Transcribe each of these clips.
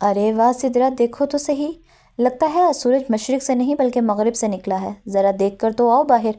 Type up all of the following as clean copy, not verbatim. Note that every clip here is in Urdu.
ارے واہ سدرا، دیکھو تو صحیح، لگتا ہے آج سورج مشرق سے نہیں بلکہ مغرب سے نکلا ہے، ذرا دیکھ کر تو آؤ باہر۔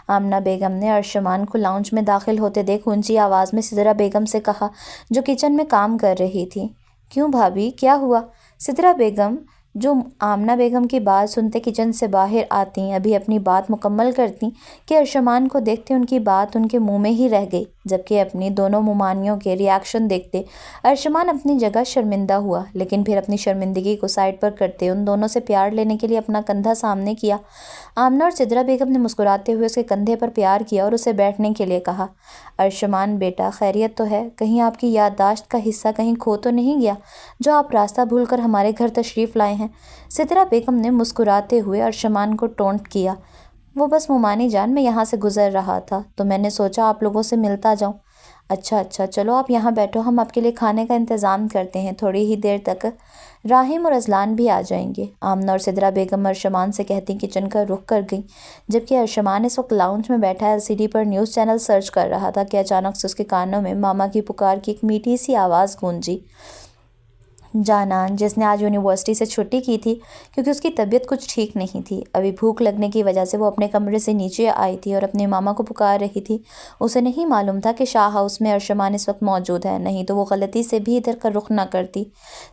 آمنہ بیگم نے ارشمان کو لاؤنج میں داخل ہوتے دیکھ اونچی آواز میں سدرا بیگم سے کہا، جو کچن میں کام کر رہی تھی۔ کیوں بھابھی، کیا ہوا؟ سدرا بیگم، جو آمنہ بیگم کی بات سنتے کچن سے باہر آتیں، ابھی اپنی بات مکمل کرتیں کہ ارشمان کو دیکھتے ان کی بات ان کے منہ میں ہی رہ گئی، جبکہ اپنی دونوں ممانیوں کے ری ایکشن دیکھتے ارشمان اپنی جگہ شرمندہ ہوا، لیکن پھر اپنی شرمندگی کو سائڈ پر کرتے ان دونوں سے پیار لینے کے لیے اپنا کندھا سامنے کیا۔ آمنہ اور سدرا بیگم نے مسکراتے ہوئے اس کے کندھے پر پیار کیا اور اسے بیٹھنے کے لیے کہا۔ ارشمان بیٹا، خیریت تو ہے؟ کہیں آپ کی یادداشت کا حصہ کہیں کھو تو نہیں گیا، جو آپ راستہ بھول کر ہمارے گھر تشریف لائے ہیں؟ سدرا بیگم نے مسکراتے ہوئے ارشمان کو ٹونٹ کیا۔ وہ بس مومانی جان، میں یہاں سے گزر رہا تھا تو میں نے سوچا آپ لوگوں سے ملتا جاؤں۔ اچھا، چلو آپ یہاں بیٹھو، ہم آپ کے لیے کھانے کا انتظام کرتے ہیں، تھوڑی ہی دیر تک راہیم اور ازلان بھی آ جائیں گے۔ آمنہ اور سدرا بیگم ارشمان سے کہتی کچن کا رخ کر گئیں، جبکہ ارشمان اس وقت لاؤنج میں بیٹھا LCD پر نیوز چینل سرچ کر رہا تھا کہ اچانک سے اس کے کانوں میں ماما کی پکار کی ایک میٹھی سی آواز گونجی۔ جانان، جس نے آج یونیورسٹی سے چھٹی کی تھی کیونکہ اس کی طبیعت کچھ ٹھیک نہیں تھی، ابھی بھوک لگنے کی وجہ سے وہ اپنے کمرے سے نیچے آئی تھی اور اپنے ماما کو پکار رہی تھی۔ اسے نہیں معلوم تھا کہ شاہ ہاؤس میں ارشمان اس وقت موجود ہے، نہیں تو وہ غلطی سے بھی ادھر کا رخ نہ کرتی۔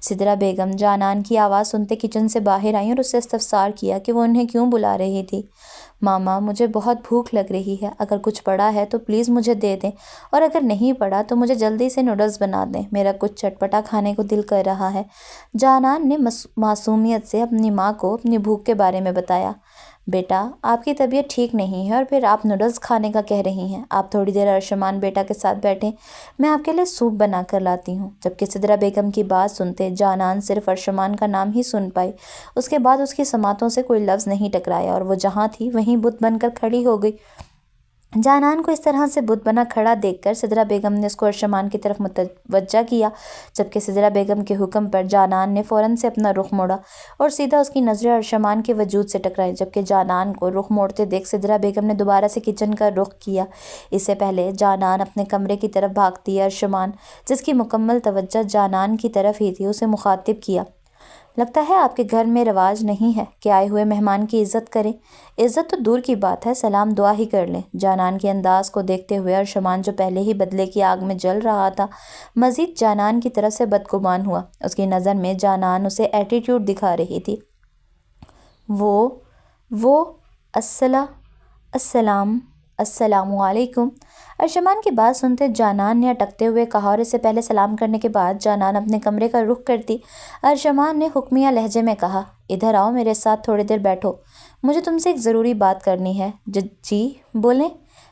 سدرا بیگم جانان کی آواز سنتے کچن سے باہر آئیں اور اس سے استفسار کیا کہ وہ انہیں کیوں بلا رہی تھی۔ ماما، مجھے بہت بھوک لگ رہی ہے، اگر کچھ پڑا ہے تو پلیز مجھے دے دیں، اور اگر نہیں پڑا تو مجھے جلدی سے نوڈلز بنا دیں، میرا کچھ چٹپٹا کھانے کو دل کر رہا ہے۔ جانان نے معصومیت سے اپنی ماں کو اپنی بھوک کے بارے میں بتایا۔ بیٹا، آپ کی طبیعت ٹھیک نہیں ہے اور پھر آپ نوڈلز کھانے کا کہہ رہی ہیں، آپ تھوڑی دیر ارشمان بیٹا کے ساتھ بیٹھیں، میں آپ کے لیے سوپ بنا کر لاتی ہوں۔ جبکہ سدرا بیگم کی بات سنتے جانان صرف ارشمان کا نام ہی سن پائی، اس کے بعد اس کی سماعتوں سے کوئی لفظ نہیں ٹکرایا اور وہ جہاں تھی وہیں بت بن کر کھڑی ہو گئی۔ جانان کو اس طرح سے بت بنا کھڑا دیکھ کر سدرا بیگم نے اس کو ارشمان کی طرف متوجہ کیا، جبکہ سدرا بیگم کے حکم پر جانان نے فوراً سے اپنا رخ موڑا اور سیدھا اس کی نظریں ارشمان کے وجود سے ٹکرائیں، جبکہ جانان کو رخ موڑتے دیکھ سدرا بیگم نے دوبارہ سے کچن کا رخ کیا۔ اس سے پہلے جانان اپنے کمرے کی طرف بھاگتی ارشمان، جس کی مکمل توجہ جانان کی طرف ہی تھی، اسے مخاطب کیا۔ لگتا ہے آپ کے گھر میں رواج نہیں ہے کہ آئے ہوئے مہمان کی عزت کریں، عزت تو دور کی بات ہے، سلام دعا ہی کر لیں۔ جانان کے انداز کو دیکھتے ہوئے ارشمان، جو پہلے ہی بدلے کی آگ میں جل رہا تھا، مزید جانان کی طرف سے بدگمان ہوا۔ اس کی نظر میں جانان اسے ایٹیٹیوڈ دکھا رہی تھی۔ وہ السلام علیکم۔ ارشمان کی بات سنتے جانان نے اٹکتے ہوئے کہا اور اس سے پہلے سلام کرنے کے بعد جانان اپنے کمرے کا رخ کرتی ارشمان نے حکمیہ لہجے میں کہا، ادھر آؤ، میرے ساتھ تھوڑی دیر بیٹھو، مجھے تم سے ایک ضروری بات کرنی ہے۔ جی بولیں،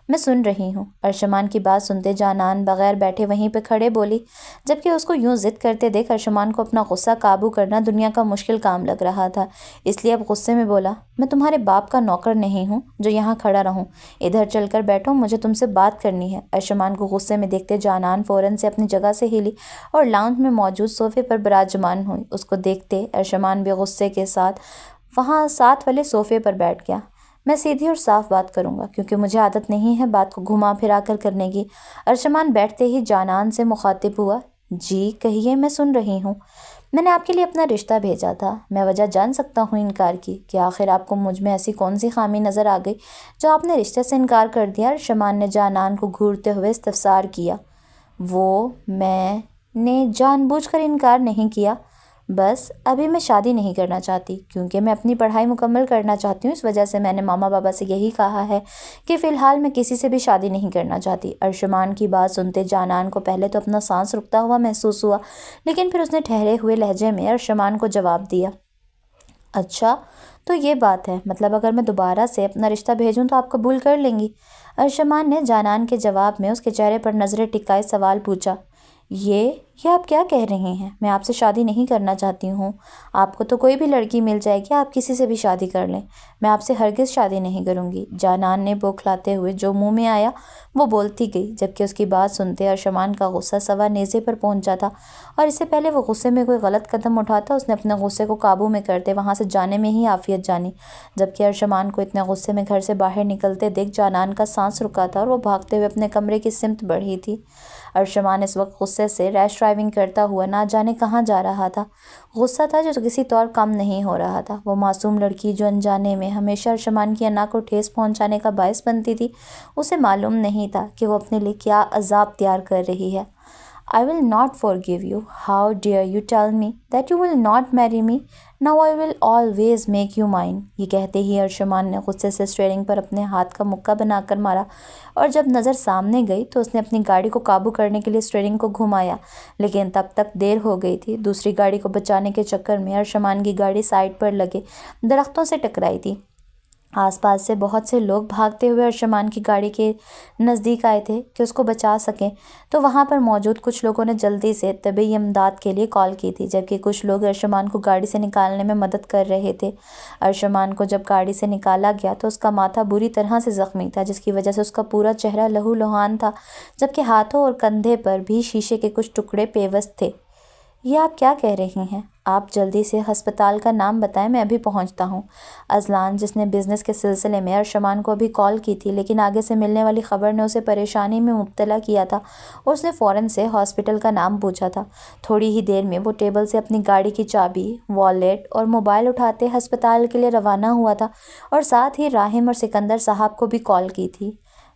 میں سن رہی ہوں۔ ارشمان کی بات سنتے جانان بغیر بیٹھے وہیں پہ کھڑے بولی، جبکہ اس کو یوں ضد کرتے دیکھ ارشمان کو اپنا غصہ قابو کرنا دنیا کا مشکل کام لگ رہا تھا، اس لیے اب غصے میں بولا، میں تمہارے باپ کا نوکر نہیں ہوں جو یہاں کھڑا رہوں، ادھر چل کر بیٹھو، مجھے تم سے بات کرنی ہے۔ ارشمان کو غصے میں دیکھتے جانان فوراً سے اپنی جگہ سے ہلی اور لاؤنج میں موجود صوفے پر براجمان ہوئی۔ اس کو دیکھتے ارشمان بھی غصے کے ساتھ وہاں ساتھ والے صوفے پر بیٹھ گیا۔ میں سیدھی اور صاف بات کروں گا کیونکہ مجھے عادت نہیں ہے بات کو گھما پھرا کر کرنے کی۔ ارشمان بیٹھتے ہی جانان سے مخاطب ہوا، جی کہیے، میں سن رہی ہوں۔ میں نے آپ کے لیے اپنا رشتہ بھیجا تھا، میں وجہ جان سکتا ہوں انکار کی؟ کہ آخر آپ کو مجھ میں ایسی کون سی خامی نظر آ گئی جو آپ نے رشتے سے انکار کر دیا؟ ارشمان نے جانان کو گھورتے ہوئے استفسار کیا۔ میں نے جان بوجھ کر انکار نہیں کیا، بس ابھی میں شادی نہیں کرنا چاہتی کیونکہ میں اپنی پڑھائی مکمل کرنا چاہتی ہوں، اس وجہ سے میں نے ماما بابا سے یہی کہا ہے کہ فی الحال میں کسی سے بھی شادی نہیں کرنا چاہتی۔ ارشمان کی بات سنتے جانان کو پہلے تو اپنا سانس رکتا ہوا محسوس ہوا، لیکن پھر اس نے ٹھہرے ہوئے لہجے میں ارشمان کو جواب دیا، اچھا تو یہ بات ہے، مطلب اگر میں دوبارہ سے اپنا رشتہ بھیجوں تو آپ قبول کر لیں گی؟ ارشمان نے جانان کے جواب میں اس کے چہرے پر نظریں ٹکائے سوال پوچھا۔ یہ آپ کیا کہہ رہی ہیں؟ میں آپ سے شادی نہیں کرنا چاہتی ہوں، آپ کو تو کوئی بھی لڑکی مل جائے گی، آپ کسی سے بھی شادی کر لیں، میں آپ سے ہرگز شادی نہیں کروں گی۔ جانان نے بوکھلاتے ہوئے جو منہ میں آیا وہ بولتی گئی، جبکہ اس کی بات سنتے ارشمان کا غصہ سوا نیزے پر پہنچا تھا اور اس سے پہلے وہ غصے میں کوئی غلط قدم اٹھاتا اس نے اپنے غصے کو قابو میں کرتے وہاں سے جانے میں ہی عافیت جانی۔ جبکہ ارشمان کو اتنے غصے میں گھر سے باہر نکلتے دیکھ جانان کا سانس رکا تھا اور وہ بھاگتے ہوئے اپنے کمرے کی سمت بڑھی تھی۔ ارشمان اس وقت غصے سے ریسٹورینٹ ڈرائیونگ کرتا ہوا نہ جانے کہاں جا رہا تھا۔ غصہ تھا جو کسی طور کم نہیں ہو رہا تھا۔ وہ معصوم لڑکی جو انجانے میں ہمیشہ ارشمان کی انا کو ٹھیس پہنچانے کا باعث بنتی تھی، اسے معلوم نہیں تھا کہ وہ اپنے لیے کیا عذاب تیار کر رہی ہے۔ I will not forgive you. How dare you tell me that you will not marry me? Now I will always make you mine. یہ کہتے ہی ارشمان نے غصے سے اسٹیئرنگ پر اپنے ہاتھ کا مکہ بنا کر مارا، اور جب نظر سامنے گئی تو اس نے اپنی گاڑی کو قابو کرنے کے لیے اسٹیئرنگ کو گھمایا، لیکن تب تک دیر ہو گئی تھی۔ دوسری گاڑی کو بچانے کے چکر میں ارشمان کی گاڑی سائڈ پر لگے درختوں سے ٹکرائی تھی۔ آس پاس سے بہت سے لوگ بھاگتے ہوئے ارشمان کی گاڑی کے نزدیک آئے تھے کہ اس کو بچا سکیں، تو وہاں پر موجود کچھ لوگوں نے جلدی سے طبی امداد کے لیے کال کی تھی، جبکہ کچھ لوگ ارشمان کو گاڑی سے نکالنے میں مدد کر رہے تھے۔ ارشمان کو جب گاڑی سے نکالا گیا تو اس کا ماتھا بری طرح سے زخمی تھا، جس کی وجہ سے اس کا پورا چہرہ لہو لہان تھا، جبکہ ہاتھوں اور کندھے پر بھی شیشے کے کچھ ٹکڑے پیوست تھے۔ یہ آپ کیا کہہ رہی ہیں؟ آپ جلدی سے ہسپتال کا نام بتائیں، میں ابھی پہنچتا ہوں۔ اذلان، جس نے بزنس کے سلسلے میں ارشمان کو ابھی کال کی تھی، لیکن آگے سے ملنے والی خبر نے اسے پریشانی میں مبتلا کیا تھا، اور اس نے فوراً سے ہاسپٹل کا نام پوچھا تھا۔ تھوڑی ہی دیر میں وہ ٹیبل سے اپنی گاڑی کی چابی، والیٹ اور موبائل اٹھاتے ہسپتال کے لیے روانہ ہوا تھا، اور ساتھ ہی راحم اور سکندر صاحب کو بھی کال کی تھی۔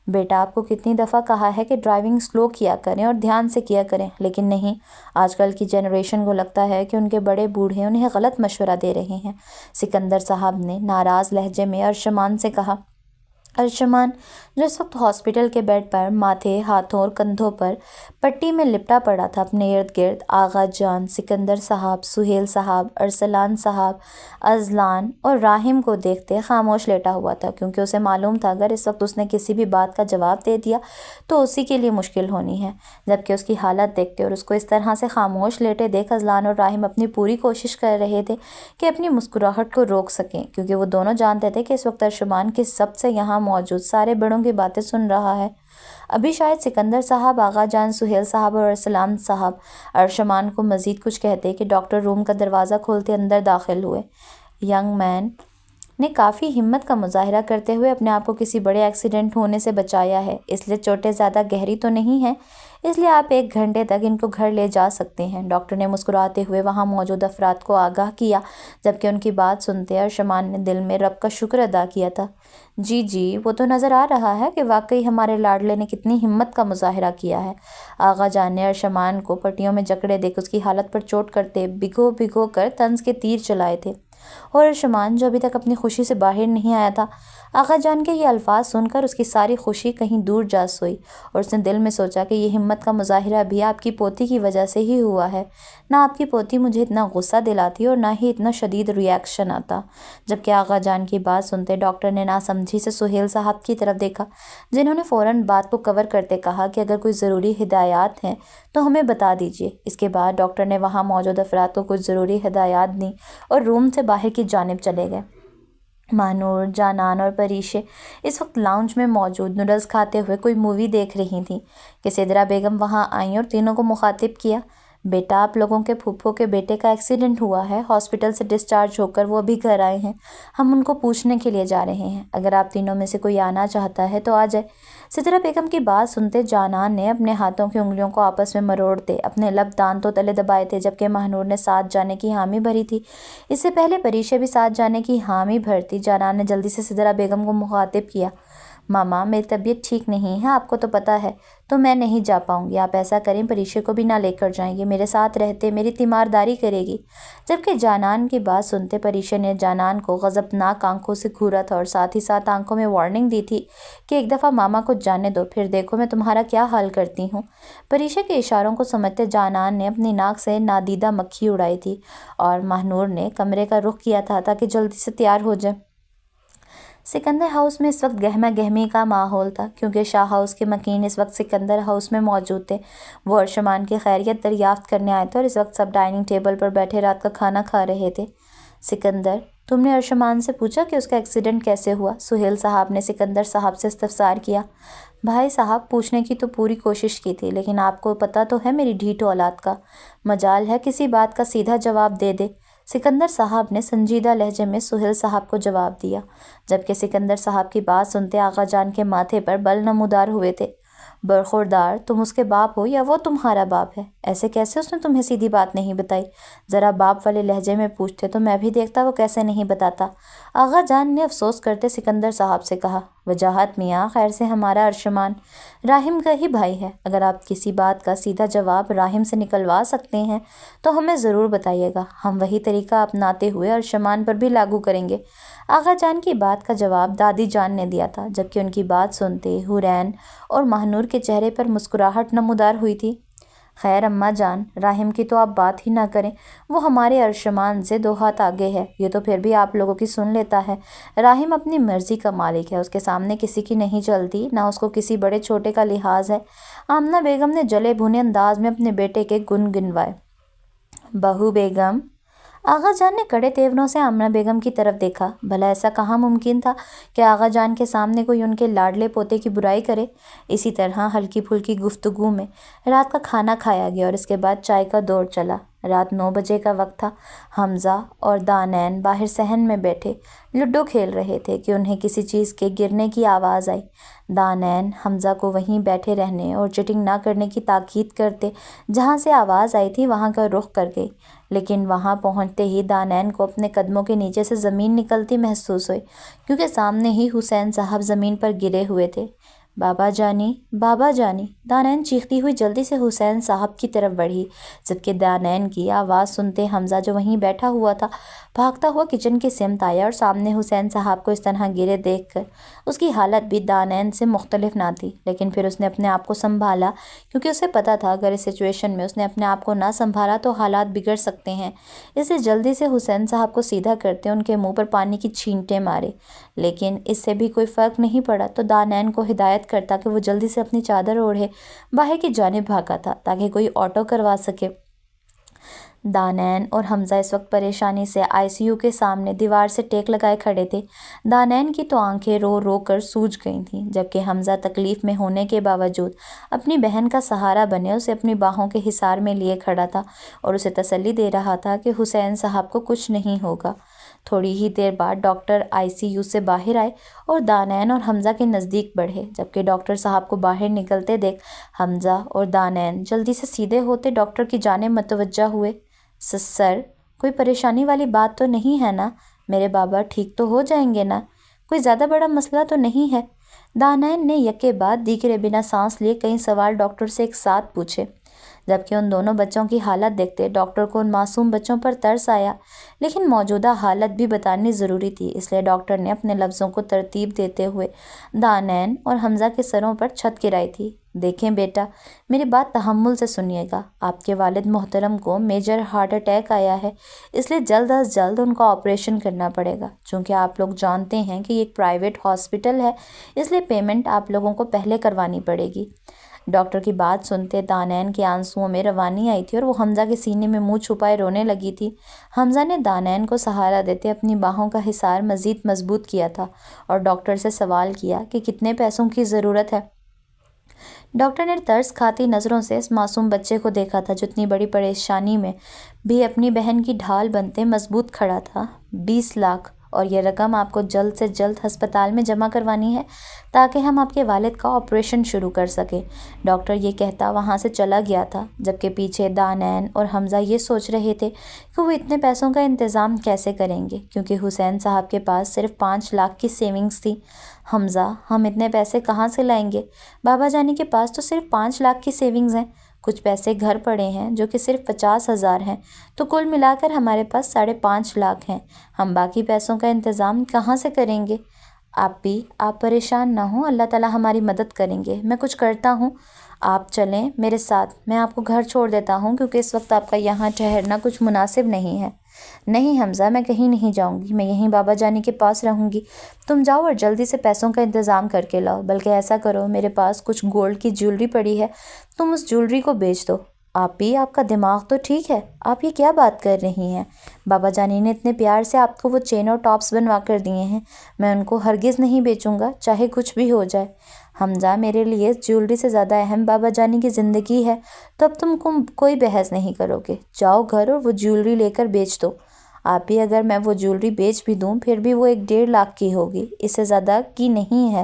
بیٹا، آپ کو کتنی دفعہ کہا ہے کہ ڈرائیونگ سلو کیا کریں اور دھیان سے کیا کریں، لیکن نہیں، آج کل کی جنریشن کو لگتا ہے کہ ان کے بڑے بوڑھے انہیں غلط مشورہ دے رہے ہیں، سکندر صاحب نے ناراض لہجے میں ارشمان سے کہا۔ ارشمان، جو اس وقت ہاسپٹل کے بیڈ پر ماتھے، ہاتھوں اور کندھوں پر پٹی میں لپٹا پڑا تھا، اپنے ارد گرد آغا جان، سکندر صاحب، سہیل صاحب، ارسلان صاحب، اذلان اور راحم کو دیکھتے خاموش لیٹا ہوا تھا، کیونکہ اسے معلوم تھا اگر اس وقت اس نے کسی بھی بات کا جواب دے دیا تو اسی کے لیے مشکل ہونی ہے۔ جبکہ اس کی حالت دیکھتے اور اس کو اس طرح سے خاموش لیٹے دیکھ اذلان اور راحم اپنی پوری کوشش کر رہے تھے کہ اپنی مسکراہٹ کو روک سکیں، کیونکہ وہ دونوں جانتے تھے کہ اس وقت ارشمان کے سب سے یہاں موجود سارے بڑوں کی باتیں سن رہا ہے۔ ابھی شاید سکندر صاحب، آغا جان، سہیل صاحب اور ارسلان صاحب ارشمان کو مزید کچھ کہتے کہ ڈاکٹر روم کا دروازہ کھولتے اندر داخل ہوئے۔ ینگ مین نے کافی ہمت کا مظاہرہ کرتے ہوئے اپنے آپ کو کسی بڑے ایکسیڈنٹ ہونے سے بچایا ہے، اس لیے چوٹیں زیادہ گہری تو نہیں ہیں، اس لیے آپ 1 گھنٹے تک ان کو گھر لے جا سکتے ہیں۔ ڈاکٹر نے مسکراتے ہوئے وہاں موجود افراد کو آگاہ کیا، جبکہ ان کی بات سنتے ارشمان نے دل میں رب کا شکر ادا کیا تھا۔ جی، وہ تو نظر آ رہا ہے کہ واقعی ہمارے لاڈلے نے کتنی ہمت کا مظاہرہ کیا ہے۔ آغا جان نے ارشمان کو پٹیوں میں جکڑے دیکھ اس کی حالت پر چوٹ کرتے بھگو کر طنز کے تیر چلائے تھے، اور ارشمان، جو ابھی تک اپنی خوشی سے باہر نہیں آیا تھا، آغا جان کے یہ الفاظ سن کر اس کی ساری خوشی کہیں دور جا سوئی، اور اس نے دل میں سوچا کہ یہ ہمت کا مظاہرہ بھی آپ کی پوتی کی وجہ سے ہی ہوا ہے، نہ آپ کی پوتی مجھے اتنا غصہ دلاتی اور نہ ہی اتنا شدید ریاکشن آتا۔ جبکہ آغا جان کی بات سنتے ڈاکٹر نے ناسمجھی سے سہیل صاحب کی طرف دیکھا، جنہوں نے فوراً بات کو کور کرتے کہا کہ اگر کوئی ضروری ہدایات ہیں تو ہمیں بتا دیجیے۔ اس کے بعد ڈاکٹر نے وہاں موجود افراد کو کچھ ضروری ہدایات دیں اور روم سے باہر کی جانب چلے گئے۔ ماہنور، جانان اور پریشے اس وقت لاؤنج میں موجود نوڈلز کھاتے ہوئے کوئی مووی دیکھ رہی تھیں کہ سدرا بیگم وہاں آئیں اور تینوں کو مخاطب کیا۔ بیٹا، آپ لوگوں کے پھپھو کے بیٹے کا ایکسیڈنٹ ہوا ہے، ہاسپٹل سے ڈسچارج ہو کر وہ ابھی گھر آئے ہیں، ہم ان کو پوچھنے کے لیے جا رہے ہیں، اگر آپ تینوں میں سے کوئی آنا چاہتا ہے تو آ جائے۔ سدرا بیگم کی بات سنتے جانان نے اپنے ہاتھوں کی انگلیوں کو آپس میں مروڑتے اپنے لب دانتوں تلے دبائے تھے، جبکہ ماہنور نے ساتھ جانے کی حامی بھری تھی۔ اس سے پہلے پریشے بھی ساتھ جانے کی حامی بھرتی، جانان نے جلدی سے سدرا بیگم کو مخاطب کیا۔ ماما، میری طبیعت ٹھیک نہیں ہے، آپ کو تو پتہ ہے، تو میں نہیں جا پاؤں گی، آپ ایسا کریں پریشے کو بھی نہ لے کر جائیں، یہ میرے ساتھ رہتے میری تیمارداری کرے گی۔ جبکہ جانان کی بات سنتے پریشے نے جانان کو غضبناک آنکھوں سے گھورا تھا، اور ساتھ ہی ساتھ آنکھوں میں وارننگ دی تھی کہ ایک دفعہ ماما کو جانے دو، پھر دیکھو میں تمہارا کیا حال کرتی ہوں۔ پریشے کے اشاروں کو سمجھتے جانان نے اپنی ناک سے نادیدہ مکھی اڑائی تھی، اور ماہنور نے کمرے کا رخ کیا تھا تاکہ جلدی سے تیار ہو جائے۔ سکندر ہاؤس میں اس وقت گہما گہمی کا ماحول تھا، کیونکہ شاہ ہاؤس کے مکین اس وقت سکندر ہاؤس میں موجود تھے۔ وہ ارشمان کی خیریت دریافت کرنے آئے تھے، اور اس وقت سب ڈائننگ ٹیبل پر بیٹھے رات کا کھانا کھا رہے تھے۔ سکندر، تم نے ارشمان سے پوچھا کہ اس کا ایکسیڈنٹ کیسے ہوا؟ سہیل صاحب نے سکندر صاحب سے استفسار کیا۔ بھائی صاحب، پوچھنے کی تو پوری کوشش کی تھی، لیکن آپ کو پتہ تو ہے میری ڈھیٹ اولاد کا، مجال ہے کسی بات کا سیدھا جواب دے دے۔ سکندر صاحب نے سنجیدہ لہجے میں سہیل صاحب کو جواب دیا، جبکہ سکندر صاحب کی بات سنتے آغا جان کے ماتھے پر بل نمودار ہوئے تھے۔ برخوردار تم اس کے باپ ہو یا وہ تمہارا باپ ہے؟ ایسے کیسے اس نے تمہیں سیدھی بات نہیں بتائی؟ ذرا باپ والے لہجے میں پوچھتے تو میں بھی دیکھتا وہ کیسے نہیں بتاتا۔ آغا جان نے افسوس کرتے سکندر صاحب سے کہا، وجاہت میاں، خیر سے ہمارا ارشمان راہم کا ہی بھائی ہے، اگر آپ کسی بات کا سیدھا جواب راہم سے نکلوا سکتے ہیں تو ہمیں ضرور بتائیے گا، ہم وہی طریقہ اپناتے ہوئے ارشمان پر بھی لاگو کریں گے۔ آغا جان کی بات کا جواب دادی جان نے دیا تھا، جبکہ ان کی بات سنتے حورین اور مہنور کے چہرے پر مسکراہٹ نمودار ہوئی تھی۔ خیر اماں جان، راہم کی تو آپ بات ہی نہ کریں، وہ ہمارے ارشمان سے 2 ہاتھ آگے ہے، یہ تو پھر بھی آپ لوگوں کی سن لیتا ہے۔ راہم اپنی مرضی کا مالک ہے، اس کے سامنے کسی کی نہیں چلتی، نہ اس کو کسی بڑے چھوٹے کا لحاظ ہے۔ آمنہ بیگم نے جلے بھونے انداز میں اپنے بیٹے کے گن گنوائے۔ بہو بیگم؟ آغا جان نے کڑے تیوروں سے آمنہ بیگم کی طرف دیکھا۔ بھلا ایسا کہاں ممکن تھا کہ آغا جان کے سامنے کوئی ان کے لاڈلے پوتے کی برائی کرے؟ اسی طرح ہلکی پھلکی گفتگو میں رات کا کھانا کھایا گیا اور اس کے بعد چائے کا دور چلا۔ رات 9 بجے کا وقت تھا۔ حمزہ اور دانین باہر صحن میں بیٹھے لڈو کھیل رہے تھے کہ انہیں کسی چیز کے گرنے کی آواز آئی۔ دانین حمزہ کو وہیں بیٹھے رہنے اور چٹنگ نہ کرنے کی تاکید کرتے جہاں سے آواز آئی تھی وہاں کا رخ کر گئی، لیکن وہاں پہنچتے ہی دانین کو اپنے قدموں کے نیچے سے زمین نکلتی محسوس ہوئی، کیونکہ سامنے ہی حسین صاحب زمین پر گرے ہوئے تھے۔ بابا جانی، بابا جانی! دانین چیختی ہوئی جلدی سے حسین صاحب کی طرف بڑھی، جبکہ دانین کی آواز سنتے حمزہ جو وہیں بیٹھا ہوا تھا بھاگتا ہوا کچن کی سمت آیا اور سامنے حسین صاحب کو اس طرح گرے دیکھ کر اس کی حالت بھی دانین سے مختلف نہ تھی، لیکن پھر اس نے اپنے آپ کو سنبھالا، کیونکہ اسے پتہ تھا اگر اس سچویشن میں اس نے اپنے آپ کو نہ سنبھالا تو حالات بگڑ سکتے ہیں۔ اسے جلدی سے حسین صاحب کو سیدھا کرتے ان کے منہ پر پانی کی چھینٹیں مارے، لیکن اس سے بھی کوئی فرق نہیں پڑا تو دانین کو ہدایت کرتا کہ وہ جلدی سے اپنی چادر اوڑھے باہر کی جانب بھاگا تھا تاکہ کوئی آٹو کروا سکے۔ دانین اور حمزہ اس وقت پریشانی سے ICU کے سامنے دیوار سے ٹیک لگائے کھڑے تھے۔ دانین کی تو آنکھیں رو رو کر سوج گئی تھیں، جبکہ حمزہ تکلیف میں ہونے کے باوجود اپنی بہن کا سہارا بنے اسے اپنی باہوں کے حصار میں لیے کھڑا تھا اور اسے تسلی دے رہا تھا کہ حسین صاحب کو کچھ نہیں ہوگا۔ تھوڑی ہی دیر بعد ڈاکٹر ICU سے باہر آئے اور دانین اور حمزہ کے نزدیک بڑھے، جبکہ ڈاکٹر صاحب کو باہر نکلتے دیکھ حمزہ اور دانین جلدی سے سیدھے ہوتے ڈاکٹر کی جانب متوجہ ہوئے۔ سر، کوئی پریشانی والی بات تو نہیں ہے نا؟ میرے بابا ٹھیک تو ہو جائیں گے نا؟ کوئی زیادہ بڑا مسئلہ تو نہیں ہے؟ دانین نے یکے بعد دیگرے بنا سانس لیے کئی سوال ڈاکٹر سے ایک ساتھ پوچھے، جبکہ ان دونوں بچوں کی حالت دیکھتے ڈاکٹر کو ان معصوم بچوں پر ترس آیا، لیکن موجودہ حالت بھی بتانی ضروری تھی، اس لیے ڈاکٹر نے اپنے لفظوں کو ترتیب دیتے ہوئے دانین اور حمزہ کے سروں پر چھت گرائی تھی۔ دیکھیں بیٹا، میری بات تحمل سے سنیے گا، آپ کے والد محترم کو میجر ہارٹ اٹیک آیا ہے، اس لیے جلد از جلد ان کا آپریشن کرنا پڑے گا۔ چونکہ آپ لوگ جانتے ہیں کہ یہ ایک پرائیویٹ ہاسپٹل ہے، اس لیے پیمنٹ آپ لوگوں کو پہلے کروانی پڑے گی۔ ڈاکٹر کی بات سنتے دانین کے آنسوؤں میں روانی آئی تھی اور وہ حمزہ کے سینے میں منہ چھپائے رونے لگی تھی۔ حمزہ نے دانین کو سہارا دیتے اپنی باہوں کا حصار مزید مضبوط کیا تھا اور ڈاکٹر سے سوال کیا کہ کتنے پیسوں کی ضرورت ہے۔ ڈاکٹر نے ترس کھاتی نظروں سے اس معصوم بچے کو دیکھا تھا جو اتنی بڑی پریشانی میں بھی اپنی بہن کی ڈھال بنتے مضبوط کھڑا تھا۔ 20 لاکھ، اور یہ رقم آپ کو جلد سے جلد ہسپتال میں جمع کروانی ہے تاکہ ہم آپ کے والد کا آپریشن شروع کر سکیں۔ ڈاکٹر یہ کہتا وہاں سے چلا گیا تھا، جبکہ پیچھے دانین اور حمزہ یہ سوچ رہے تھے کہ وہ اتنے پیسوں کا انتظام کیسے کریں گے، کیونکہ حسین صاحب کے پاس صرف 5 لاکھ کی سیونگز تھی۔ حمزہ، ہم اتنے پیسے کہاں سے لائیں گے؟ بابا جانی کے پاس تو صرف 5 لاکھ کی سیونگز ہیں، کچھ پیسے گھر پڑے ہیں جو کہ صرف 50,000 ہیں، تو کل ملا کر ہمارے پاس 5.5 لاکھ ہیں، ہم باقی پیسوں کا انتظام کہاں سے کریں گے؟ آپ پریشان نہ ہوں، اللہ تعالیٰ ہماری مدد کریں گے، میں کچھ کرتا ہوں، آپ چلیں میرے ساتھ، میں آپ کو گھر چھوڑ دیتا ہوں کیونکہ اس وقت آپ کا یہاں ٹھہرنا کچھ مناسب نہیں ہے۔ نہیں حمزہ، میں کہیں نہیں جاؤں گی، میں یہیں بابا جانی کے پاس رہوں گی، تم جاؤ اور جلدی سے پیسوں کا انتظام کر کے لاؤ، بلکہ ایسا کرو میرے پاس کچھ گولڈ کی جیولری پڑی ہے، تم اس جیولری کو بیچ دو۔ آپ کا دماغ تو ٹھیک ہے؟ آپ یہ کیا بات کر رہی ہیں؟ بابا جانی نے اتنے پیار سے آپ کو وہ چین اور ٹاپس بنوا کر دیے ہیں، میں ان کو ہرگز نہیں بیچوں گا، چاہے کچھ بھی ہو جائے۔ حمزہ، میرے لیے اس جیولری سے زیادہ اہم بابا جانی کی زندگی ہے، تو اب تم کوئی بحث نہیں کرو گے، جاؤ گھر اور وہ جیولری لے کر بیچ دو۔ اگر میں وہ جیولری بیچ بھی دوں پھر بھی وہ 1.5 لاکھ کی ہوگی، اس سے زیادہ کی نہیں ہے۔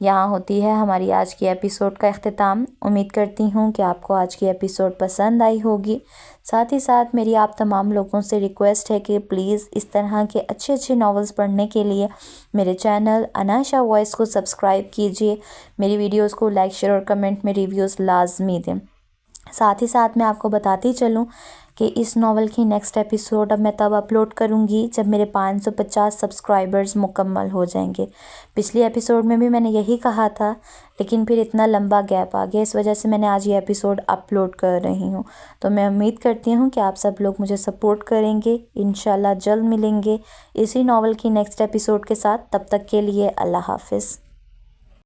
یہاں ہوتی ہے ہماری آج کی ایپیسوڈ کا اختتام۔ امید کرتی ہوں کہ آپ کو آج کی ایپیسوڈ پسند آئی ہوگی۔ ساتھ ہی ساتھ میری آپ تمام لوگوں سے ریکویسٹ ہے کہ پلیز اس طرح کے اچھے اچھے ناولز پڑھنے کے لیے میرے چینل اناشا وائس کو سبسکرائب کیجیے۔ میری ویڈیوز کو لائک، شیئر اور کمنٹ میں ریویوز لازمی دیں۔ ساتھ ہی ساتھ میں آپ کو بتاتی چلوں کہ اس ناول کی نیکسٹ ایپیسوڈ اب میں تب اپلوڈ کروں گی جب میرے 550 سبسکرائبرز مکمل ہو جائیں گے۔ پچھلی ایپیسوڈ میں بھی میں نے یہی کہا تھا، لیکن پھر اتنا لمبا گیپ آ گیا، اس وجہ سے میں نے آج یہ ایپیسوڈ اپلوڈ کر رہی ہوں۔ تو میں امید کرتی ہوں کہ آپ سب لوگ مجھے سپورٹ کریں گے۔ انشاءاللہ جلد ملیں گے اسی ناول کی نیکسٹ ایپیسوڈ کے ساتھ۔ تب تک کے لیے اللہ حافظ۔